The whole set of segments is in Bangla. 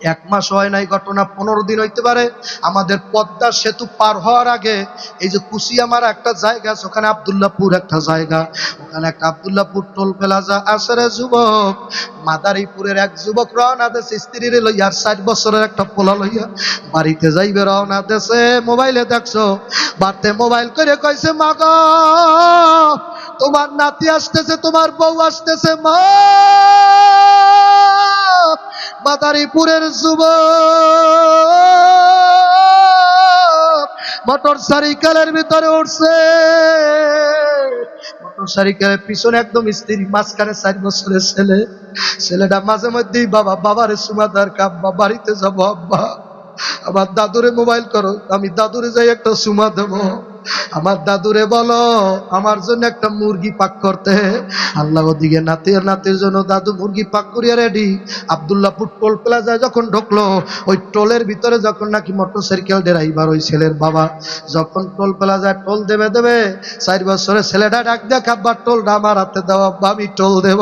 এক মাস হয় নাই ঘটনা, 15 দিন হইতে পারে। আমাদের পদ্মা সেতু পার হওয়ার আগে এই যে কুশিয়ামারা একটা জায়গা আছে, ওখানে আব্দুল্লাহপুর একটা জায়গা, ওখানে একটা আব্দুল্লাহপুর টোল প্লাজা আছে রে যুবক। মাদারীপুরের এক যুবক রওনা দেশে স্ত্রীর লইয়া, আর 60 বছরের একটা পোলা লইয়া বাড়িতে যাইবে রওনা দেশে। মোবাইলে দেখছো, বাড়তে মোবাইল করে কইছে, মা গো তোমার নাতি আসতেছে, তোমার বউ আসতেছে মা। মাদারীপুরের যুবক মোটর সাইকেলের ভিতরে উঠছে, মোটর সাইকেলের পিছনে একদম স্ত্রী, মাঝখানে 4 বছরের ছেলে। ছেলেটা মাঝে মধ্যেই বাবা বাবারে সুমাদার কাব্বা বাড়িতে যাবো আব্বা, আমার দাদুরে মোবাইল করো, আমি দাদুরে যাই একটা সুমা দেবো। আমার দাদুরে বলো আমার জন্য একটা মুরগি পাক করতে। আল্লাহ ওদিকে নাতির জন্য দাদু মুরগি পাক করিয়া রেডি। আব্দুল্লাহপুর টোল প্লাজায় যখন ঢুকলো, ওই টোলের ভিতরে যখন নাকি মোটর সাইকেল ড্রাইভার ওই ছেলের বাবা যখন টোল প্লাজায় টোল দেবে 4 বছরের ছেলেটা ডাক দেখ, আব্বা টোলটা আমার হাতে দেওয়া, আমি টোল দেব।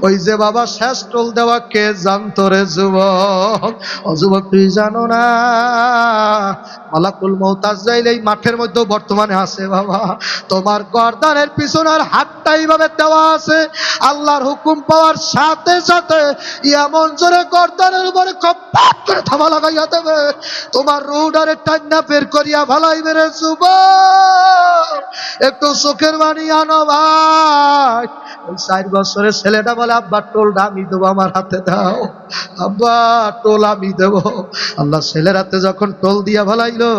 ওই যে বাবা শেষ টোল দেওয়া কে জানতো রে যুবক? ও যুবক তুই জানো না মালাকুল মউত আজরাইল এই মাঠের মধ্যে বর্তমানে আছে বাবা। তোমার গর্দানের পিছনের হাতটা এইভাবে দেওয়া আছে, আল্লাহর হুকুম পাওয়ার সাথে সাথে এমন জোরে গর্দানের উপরে কপাট করে থামা লাগাইয়া দেবে, তোমার রুডারে টান্না বের করিয়া ভালাইবে রে যুবক। একটু চোখের বাণী আনো ভাই। ওই 4 বছরের ছেলেটা বলে, আব্বা টোলটা আমি দেবো, আমার হাতে দাও আব্বা, টোল আমি দেবো। আল্লাহ ছেলের হাতে যখন টোল দিয়া ভালাইলো,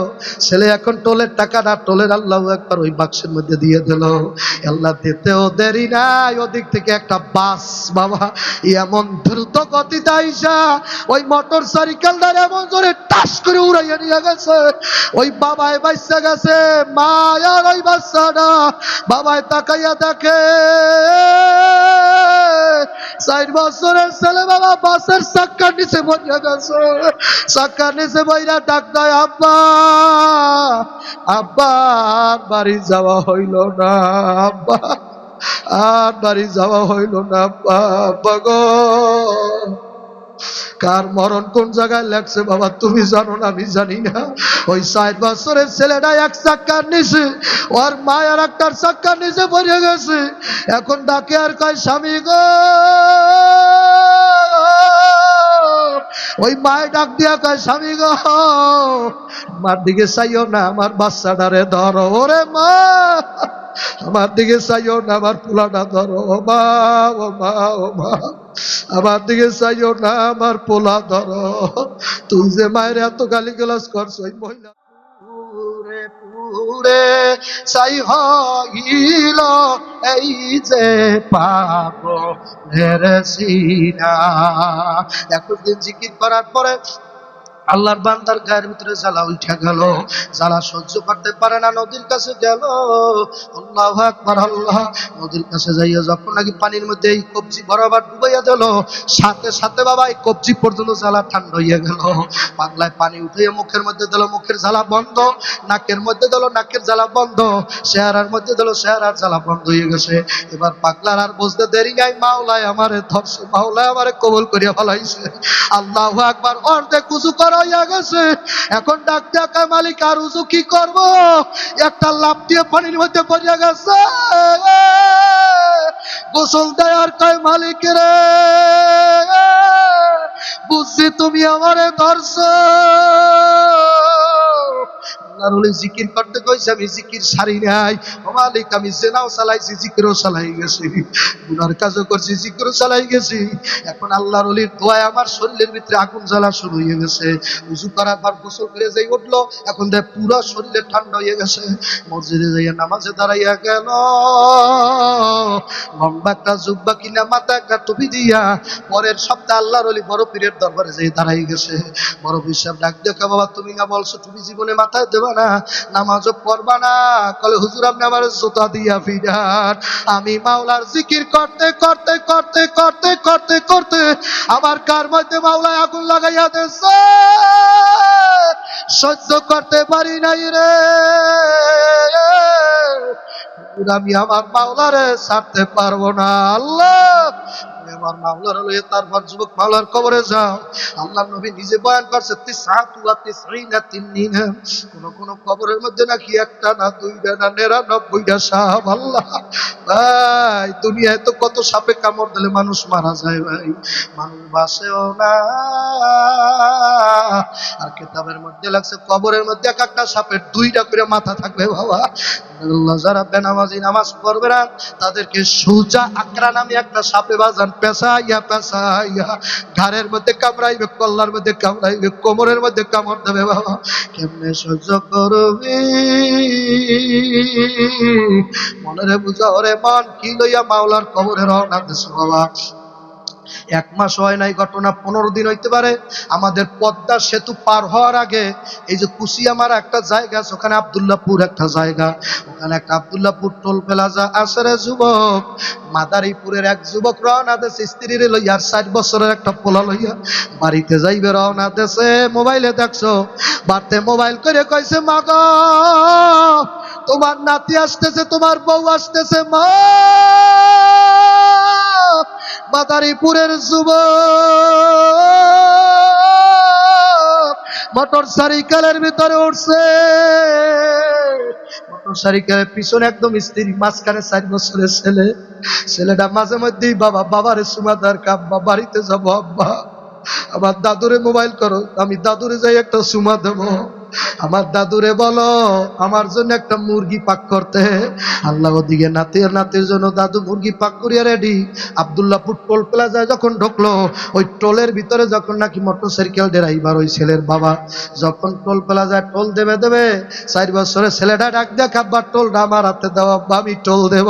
ছেলে এখন টোলের টাকা না, টোলের আল্লাহু আকবার ওই বাক্সের মধ্যে দিয়ে দিল। আল্লাহ দিতেও দেরি নাই, ওদিক থেকে একটা বাস বাবা এমন দ্রুত গতিতে আইসা ওই মোটর সাইকেলটার এমন জোরে টাস করে উড়াইয়া নিয়ে গেছে। ওই বাবায় বাচ্চা গেছে, মা আর ওই বাচ্চাটা বাবায় তাকাইয়া দেখে 4 বছরের ছেলে বাবা বাসের চাক্কার নিচে বইয়া গেছে। চাক্কার নিচে বইরা ডাক দেয়, আব্বা আব্বা আর বাড়ি যাওয়া হইল না, আব্বা আর বাড়ি যাওয়া হইল না, আব্বা আব্বা গো। কার মরণ কোন জায়গায় লাগছে বাবা তুমি জানো না, আমি জানি না। ওই 4 বছরের ছেলেটা এক চাক্কার নিচে, ওর মা আর একটা চাক্কার নিচে পড়ে গেছে। এখন ডাকে আর কয়, স্বামী গো। ওই মায় ডাক দিয়া কয়, স্বামী গো আমার দিকে চাইও না, আমার বাচ্চাটারে ধরো। ওরে মা আমার দিকে চাইও না, আমার পোলাটা ধরো। ও মা ও মা ও মা আমার দিকে চাইও না, আমার পোলা ধরো। তুই যে মায়ের এত গালিগালাজ করছো, ওই মহিলা পুরে পুরে চাই হইল এই যে পাগলের সিনা। 21 দিন জিকির করার পরে আল্লাহর বান্দার গায়ের ভিতরে জ্বালা উঠে গেল, জ্বালা সহ্য করতে পারে না, নদীর কাছে গেল। আল্লাহু আকবার আল্লাহ। নদীর কাছে যাইয়া যখন নাকি পানির মধ্যে এই কবজি বরাবর ডুবাইয়া দিল, সাথে সাথে বাবা এই কবজি পর্যন্ত জ্বালা ঠান্ডা হইয়া গেল। পাগলায় পানি উঠাইয়া মুখের মধ্যে দিল, মুখের জ্বালা বন্ধ। নাকের মধ্যে দিল, নাকের জ্বালা বন্ধ। চেহারার মধ্যে দিল, চেহারার জ্বালা বন্ধ হয়ে গেছে। এবার পাগলার আর বুঝতে দেরি নাই, মাওলায় আমারে ধরছে, মাওলায় আমারে কবুল করিয়া ফেলাইছে। আল্লাহু আকবার। অর্ধেক উজু করাইয়া গেছে, এখন ডাক ডাকা মালিক আর উজু কি করব, একটা লাফ দিয়ে পানির মধ্যে পড়িয়া গেছে। গোসল দেয়ার কয়, মালিক রে বুঝছি তুমি আমারে ধরছো। জিকির করতে কইছে, আমি জিকির সারি নাই। ও মালিক আমি জেনাও চালাইছি, জিকিরও চালাই গেছি, গুনার কাজও করছি, জিকিরও চালাই গেছি। এখন আল্লাহর ওলির দোয়ায় আমার শরীরের ভিতরে আগুন জ্বালা শুরু হয়ে গেছে। উযু করার পর গোসল করে যাই উঠলো, এখন দেখ পুরো শরীরে ঠান্ডা হয়ে গেছে। মসজিদে যাইয়া নামাজে দাঁড়াইয়া গেল, লম্বা একটা জুব্বা কিনা মাথা একটা টুপি দিয়া পরের সপ্তাহে আল্লাহর ওলি বড় পীরের দরবারে যাই দাঁড়াই গেছে। বড় পীর সাহেব ডাক দেখা, বাবা তুমি না বলছো তুমি জীবনে মাথায় দেবা না, নামাজও পড়বা না। কলে হুজুর আপনি আমার জুতা দিয়া ফিরান। আমি মাওলার জিকির করতে করতে করতে করতে করতে করতে আমার কার মধ্যে মাওলায় আগুন লাগাইয়া দিয়েছে, সহ্য করতে পারি নাই রে। আমি আমার মাওলারে ছাড়তে পারবো না। আল্লাহ তুমি আমার মাওলার লয়ে তারপর যুবক মাওলার কবরে যাও। আল্লাহ নবী নিজে বয়ান করছে কোন কোন কবরের মধ্যে নাকি একটা না দুইটা না 99টা সাপ। আল্লাহ ভাই দুনিয়ায় তো কত সাপে কামড় দিলে মানুষ মারা যায় ভাই, মানুষ বাঁচেও না। আর কিতাবের মধ্যে লাগছে কবরের মধ্যে এক একটা সাপের 2টা করে মাথা থাকবে বাবা। আল্লাহ যারা বেনামাজি নামাজ পড়বে না তাদেরকে সুজা আকরা নামে একটা সাপে বাজান পেঁচাইয়া পেঁচাইয়া ঘাড়ের মধ্যে কামড়াইবে, কল্লার মধ্যে কামড়াইবে, কোমরের মধ্যে কামড় দেবে বাবা। কেমনে সহ্য করবি? মনের বুঝা ওরে মান কি লইয়া মাওলার কবরে রওনা দিস বাবা। 1 মাস হয় নাই ঘটনা, 15 দিন হইতে পারে। আমাদের পদ্মা সেতু পার হওয়ার আগে এই যে কুশিয়ামারা একটা জায়গা আছে, ওখানে আব্দুল্লাহপুর একটা জায়গা, ওখানে একটা আব্দুল্লাহপুর টোল প্লাজা আছে রে যুবক। মাদারীপুরের এক যুবক রওনা দেশে স্ত্রীর লইয়া, 60 বছরের একটা পোলা লইয়া বাড়িতে যাইবে রওনা দেশে। মোবাইলে দেখছো, বাড়তে মোবাইল করে কইছে মা গো তোমার নাতি আসতেছে, তোমার বউ আসতেছে মা। মাদারীপুরের যুবক মোটর সাইকেলের ভিতরে উঠছে, মোটর সাইকেলের পিছনে একদম স্ত্রী, মাঝখানে 4 বছরের ছেলে। ছেলেটা মাঝে মধ্যেই বাবা বাবারে সুমাদার কাব্বা বাড়িতে যাবো আব্বা, আমার দাদুরে মোবাইল করো, আমি দাদুরে যাই একটা সুমা দেবো। আমার দাদুরে বলো আমার জন্য একটা মুরগি পাক করতে। আল্লাহ ওদিকে নাতির জন্য দাদু মুরগি পাক করিয়া রেডি। আব্দুল্লাহপুর টোল প্লাজায় যখন ঢুকলো, ওই টোলের ভিতরে যখন নাকি মোটর সাইকেল ড্রাইভার ওই ছেলের বাবা যখন টোল প্লাজায় টোল দেবে 4 বছরের ছেলেটা ডাক দেখ আব্বা টোলটা আমার হাতে দেওয়া, আমি টোল দেব।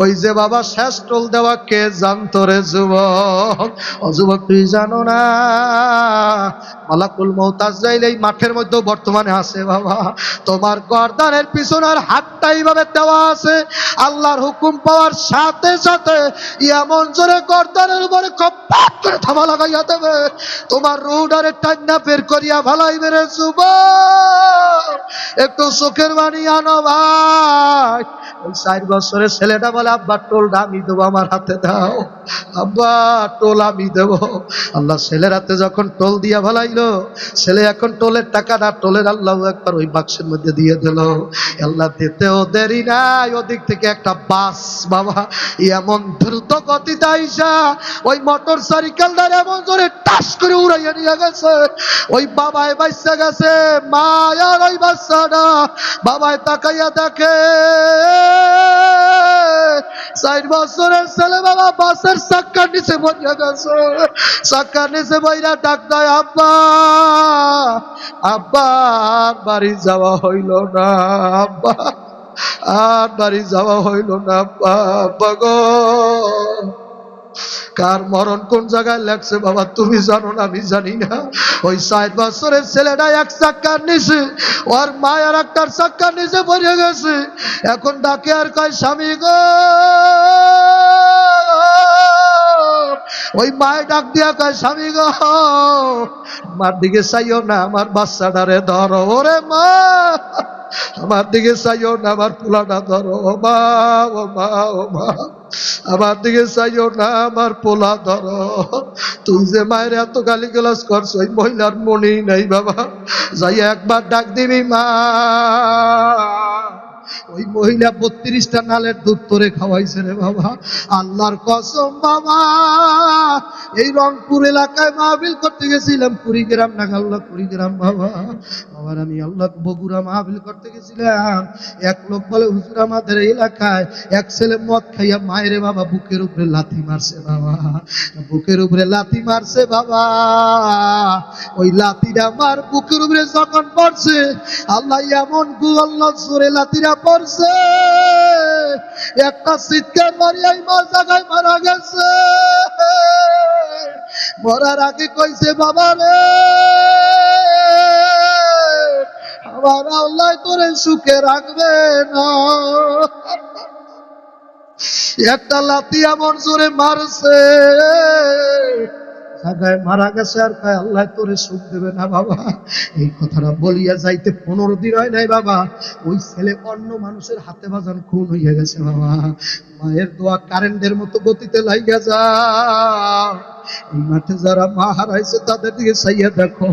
ওই যে বাবা শেষ টোল দেওয়া কে জানতো রে যুবক? ও যুবক তুই জানো না মালাকুল মউত আজরাইল এই মাঠের মধ্যে বর্তমানে আছে বাবা। তোমার গর্দানের পিছনের হাতটা এইভাবে দেওয়া আছে, আল্লাহর হুকুম পাওয়ার সাথে সাথে এমন জোরে গর্দানের উপরে কপাট করে থামা লাগাইয়া দেবে, তোমার রুডারে টান্না বের করিয়া ভালাইবে রে যুবক। একটু চোখের বাণী আনো ভাই। ওই 4 বছরের ছেলেটা বলে আব্বা টোলটা আমি দেবো, আমার হাতে দাও আব্বা টোল আমি দেব। আল্লাহ ছেলের হাতে যখন টোল দিয়া ভালাইলো, ছেলে এখন টোলের টাকাটা টোলের আল্লাহ একবার ওই বাক্সের মধ্যে দিয়ে দিল। আল্লাহ দিতেও দেরি নাই, ওদিক থেকে একটা বাস বাবা এমন দ্রুত গতিতে আইসা ওই মোটর সাইকেলটা এমন জোরে টাস করে উড়াইয়া নিয়ে গেছে। ওই বাবায় বাচ্চা গেছে, মা আর ওই বাচ্চাটা বাবায় তাকাইয়া দেখে 4 বছরের ছেলে বাবা বাসের চাক্কার নিচে বইয়া গেছে। চাক্কার নিচে বইরা ডাক দেয় আব্বা আব্বা। আর বাড়ি যাওয়া হইল না আব্বা, আর বাড়ি যাওয়া হইল না আব্বা। আব্বা গো কার মরণ কোন জায়গায় লাগছে বাবা তুমি জানো না, আমি জানি না। ওই 4 বছরের ছেলেটা এক চাক্কার নিচে, ওর মা আর একটার চাক্কার নিচে পড়ে গেছে। এখন ডাকে আর কয় স্বামী গো। ওই মায়ে ডাক দিয়া কয় স্বামী গো আমার দিকে চাইও না, আমার বাচ্চাটারে ধরো। ওরে মা আমার দিকে চাইও না, আমার পোলাটা ধরো। ও মা ও মা ও মা আমার দিকে চাইও না, আমার পোলা ধরো। তুই যে মায়ের এত গালি গালাজ করছো, ওই মহিলার মনেই নাই বাবা। যাই একবার ডাক দিবি মা। ওই মহিলা 32টা নালের দুধ তোরে খাওয়াইছে রে বাবা। আল্লাহর কসম বাবা, এই রংপুর এলাকায় মাহফিল করতে গেছিলাম, কুড়িগ্রাম নাগাল্লা কুড়িগ্রাম বাবা। আবার আমি আল্লাহ বগুড়া মাহফিল করতে গেছিলাম। এক লোক বলে হুজুর আমাদের এলাকায় এক ছেলে মদ খাইয়া মায়ের বাবা বুকের উপরে লাথি মারছে বাবা, বুকের উপরে লাথি মারছে বাবা। ওই লাথিটা আমার বুকের উপরে যখন পড়ছে, আল্লাহ এমন আল্লাহ জোরে লাথিটা পড়ছে, একটা চিৎকার মারিয়াই মার জায়গায় মারা গেছে। মরার আগে কইছে বাবা রে আমার আল্লাহ তোরে সুখে রাখবে না। একটা লাথি এমন জোরে মারছে, জায়গায় মারা গেছে আর কয় আল্লাহ তোরে সুখ দেবে না বাবা। এই কথাটা বলিয়া যাইতে 15 দিন হয় নাই বাবা, ওই ছেলে অন্য মানুষের হাতে বাজান খুন হইয়া গেছে বাবা। মায়ের দোয়া কারেন্টের মতো গতিতে লাইগা যা। এই মাঠে যারা মা হারাইছে তাদের দিকে চাইয়া দেখো।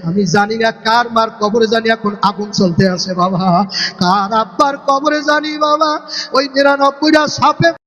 আমি জানি না কার মার কবরে জানি এখন আগুন চলতে আছে বাবা, কার আব্বার কবরে জানি বাবা ওই 99টা সাপে